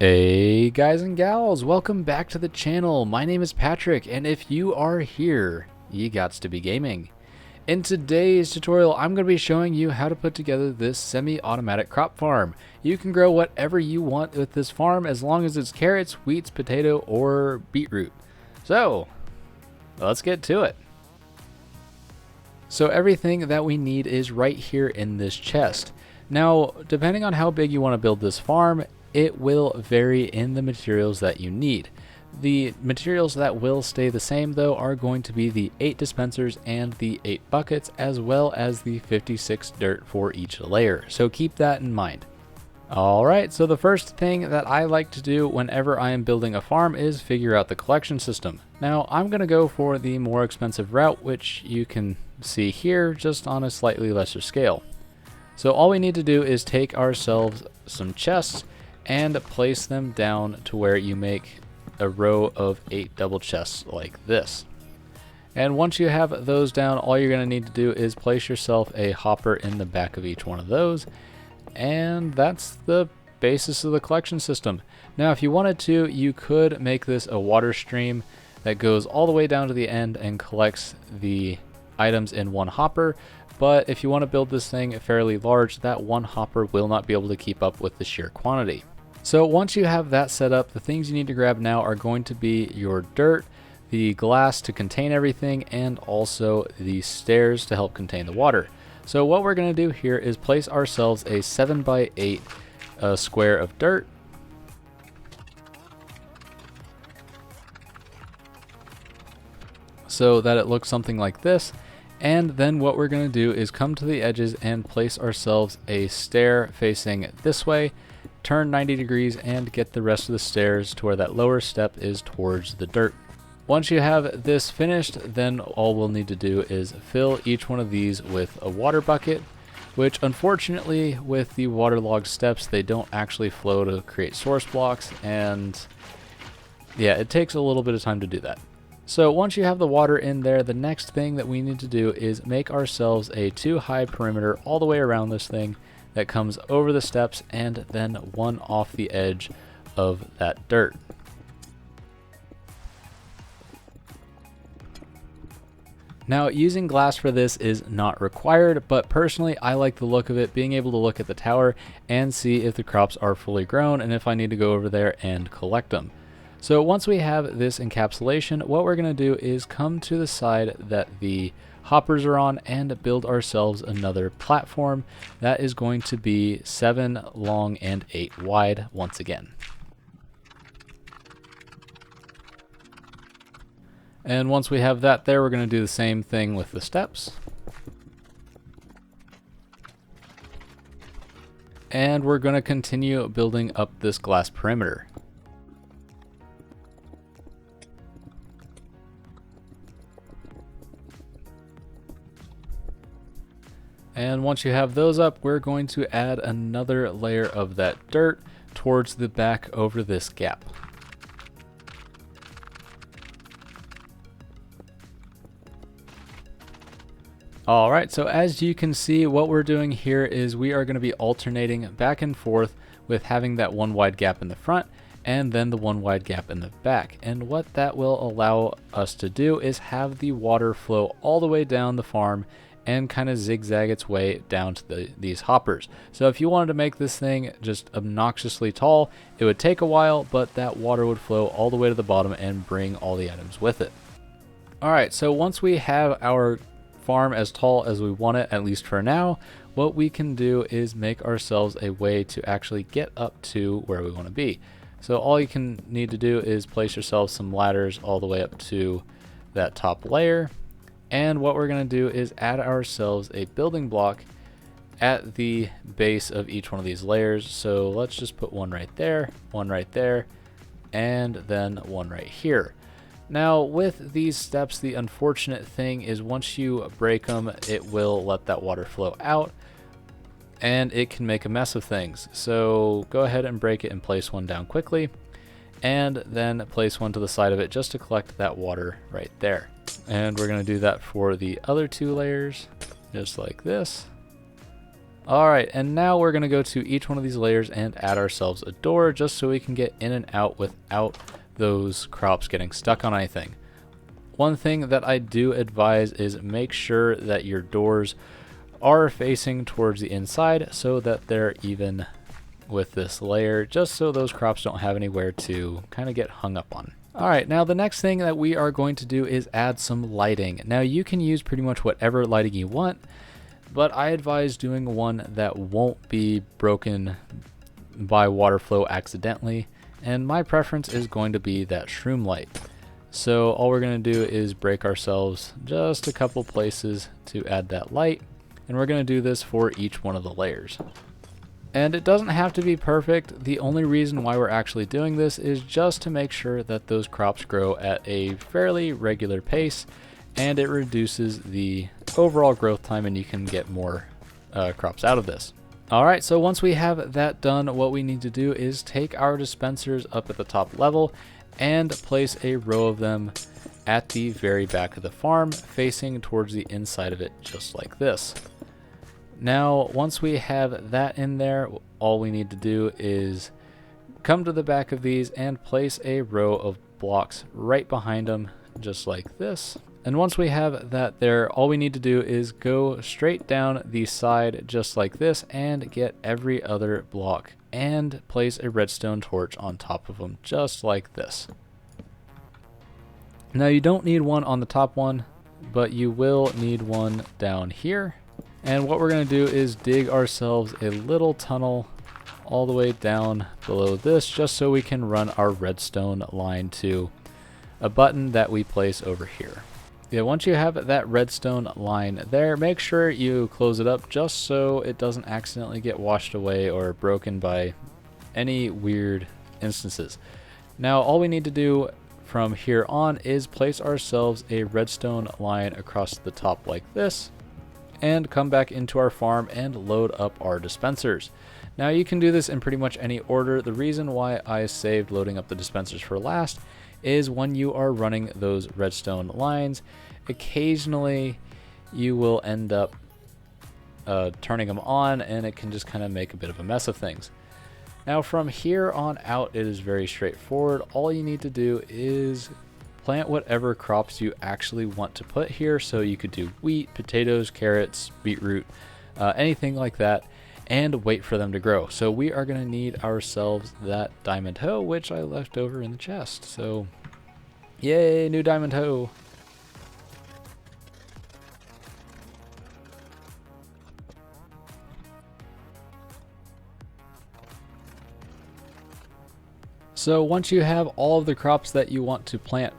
Hey guys and gals, welcome back to the channel. My name is Patrick, and if you are here, you gots to be gaming. In today's tutorial, I'm going to be showing you how to put together this semi-automatic crop farm. You can grow whatever you want with this farm as long as it's carrots, wheats, potato, or beetroot. So, let's get to it. So everything that we need is right here in this chest. Now, depending on how big you want to build this farm, it will vary in the materials that you need. The materials that will stay the same though are going to be the 8 dispensers and the 8 buckets, as well as the 56 dirt for each layer. So keep that in mind. Alright, so the first thing that I like to do whenever I am building a farm is figure out the collection system. Now I'm going to go for the more expensive route, which you can see here, just on a slightly lesser scale. So all we need to do is take ourselves some chests and place them down to where you make a row of 8 double chests like this. And once you have those down, all you're going to need to do is place yourself a hopper in the back of each one of those, and that's the basis of the collection system. Now if you wanted to, you could make this a water stream that goes all the way down to the end and collects the items in one hopper, but if you want to build this thing fairly large, that one hopper will not be able to keep up with the sheer quantity. So once you have that set up, the things you need to grab now are going to be your dirt, the glass to contain everything, and also the stairs to help contain the water. So what we're going to do here is place ourselves a 7x8 square of dirt. So that it looks something like this. And then what we're going to do is come to the edges and place ourselves a stair facing this way, turn 90 degrees, and get the rest of the stairs to where that lower step is towards the dirt. Once you have this finished, then all we'll need to do is fill each one of these with a water bucket, which unfortunately with the waterlogged steps, they don't actually flow to create source blocks, and yeah, it takes a little bit of time to do that. So once you have the water in there, the next thing that we need to do is make ourselves a 2-high perimeter all the way around this thing that comes over the steps and then one off the edge of that dirt. Now using glass for this is not required, but personally I like the look of it, being able to look at the tower and see if the crops are fully grown and if I need to go over there and collect them. So once we have this encapsulation, what we're going to do is come to the side that the hoppers are on and build ourselves another platform that is going to be 7 long and 8 wide once again. And once we have that there, we're going to do the same thing with the steps. And we're going to continue building up this glass perimeter. And once you have those up, we're going to add another layer of that dirt towards the back over this gap. Alright, so as you can see, what we're doing here is we are going to be alternating back and forth with having that one wide gap in the front and then the one wide gap in the back. And what that will allow us to do is have the water flow all the way down the farm and kind of zigzag its way down to these hoppers. So if you wanted to make this thing just obnoxiously tall, it would take a while, but that water would flow all the way to the bottom and bring all the items with it. Alright, so once we have our farm as tall as we want it, at least for now, what we can do is make ourselves a way to actually get up to where we want to be. So all you can need to do is place yourself some ladders all the way up to that top layer. And what we're going to do is add ourselves a building block at the base of each one of these layers. So let's just put one right there, and then one right here. Now with these steps, the unfortunate thing is once you break them, it will let that water flow out and it can make a mess of things. So go ahead and break it and place one down quickly, and then place one to the side of it just to collect that water right there. And we're going to do that for the other 2 layers, just like this. Alright, and now we're going to go to each one of these layers and add ourselves a door just so we can get in and out without those crops getting stuck on anything. One thing that I do advise is make sure that your doors are facing towards the inside so that they're even with this layer, just so those crops don't have anywhere to kind of get hung up on. Alright, now the next thing that we are going to do is add some lighting. Now you can use pretty much whatever lighting you want, but I advise doing one that won't be broken by water flow accidentally, and my preference is going to be that shroom light. So all we're going to do is break ourselves just a couple places to add that light, and we're going to do this for each one of the layers. And it doesn't have to be perfect. The only reason why we're actually doing this is just to make sure that those crops grow at a fairly regular pace, and it reduces the overall growth time and you can get more crops out of this. Alright, so once we have that done, what we need to do is take our dispensers up at the top level and place a row of them at the very back of the farm, facing towards the inside of it, just like this. Now, once we have that in there, all we need to do is come to the back of these and place a row of blocks right behind them, just like this. And once we have that there, all we need to do is go straight down the side just like this and get every other block and place a redstone torch on top of them just like this. Now you don't need one on the top one, but you will need one down here. And what we're going to do is dig ourselves a little tunnel all the way down below this just so we can run our redstone line to a button that we place over here. Yeah, once you have that redstone line there, make sure you close it up just so it doesn't accidentally get washed away or broken by any weird instances. Now all we need to do from here on is place ourselves a redstone line across the top like this and come back into our farm and load up our dispensers. Now you can do this in pretty much any order. The reason why I saved loading up the dispensers for last is when you are running those redstone lines, occasionally you will end up turning them on and it can just kind of make a bit of a mess of things. Now from here on out, it is very straightforward. All you need to do is plant whatever crops you actually want to put here. So you could do wheat, potatoes, carrots, beetroot, anything like that, and wait for them to grow. So we are going to need ourselves that diamond hoe, which I left over in the chest. So yay, new diamond hoe. So once you have all of the crops that you want to plant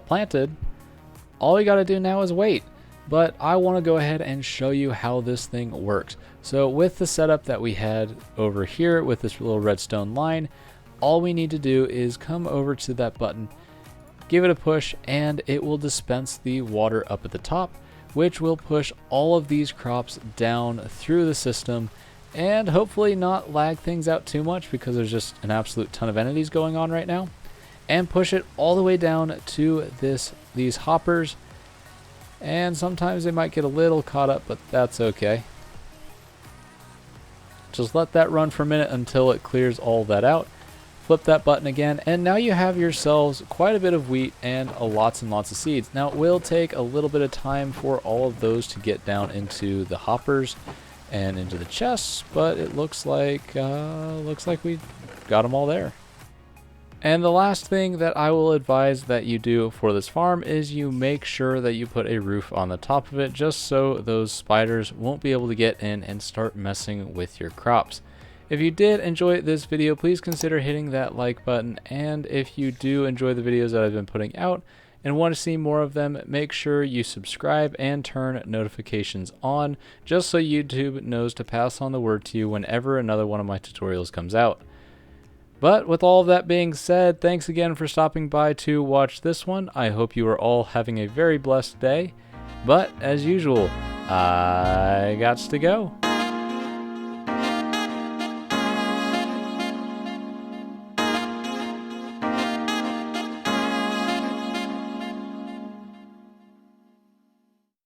planted, all you got to do now is wait. But I want to go ahead and show you how this thing works. So with the setup that we had over here with this little redstone line, all we need to do is come over to that button, give it a push, and it will dispense the water up at the top, which will push all of these crops down through the system and hopefully not lag things out too much because there's just an absolute ton of entities going on right now, and push it all the way down to these hoppers. And sometimes they might get a little caught up, but that's okay. Just let that run for a minute until it clears all that out. Flip that button again, and now you have yourselves quite a bit of wheat and lots and lots of seeds. Now it will take a little bit of time for all of those to get down into the hoppers and into the chests, but it looks like we got them all there. And the last thing that I will advise that you do for this farm is you make sure that you put a roof on the top of it, just so those spiders won't be able to get in and start messing with your crops. If you did enjoy this video, please consider hitting that like button, and if you do enjoy the videos that I've been putting out and want to see more of them, make sure you subscribe and turn notifications on, just so YouTube knows to pass on the word to you whenever another one of my tutorials comes out. But with all of that being said, thanks again for stopping by to watch this one. I hope you are all having a very blessed day. But as usual, I gots to go.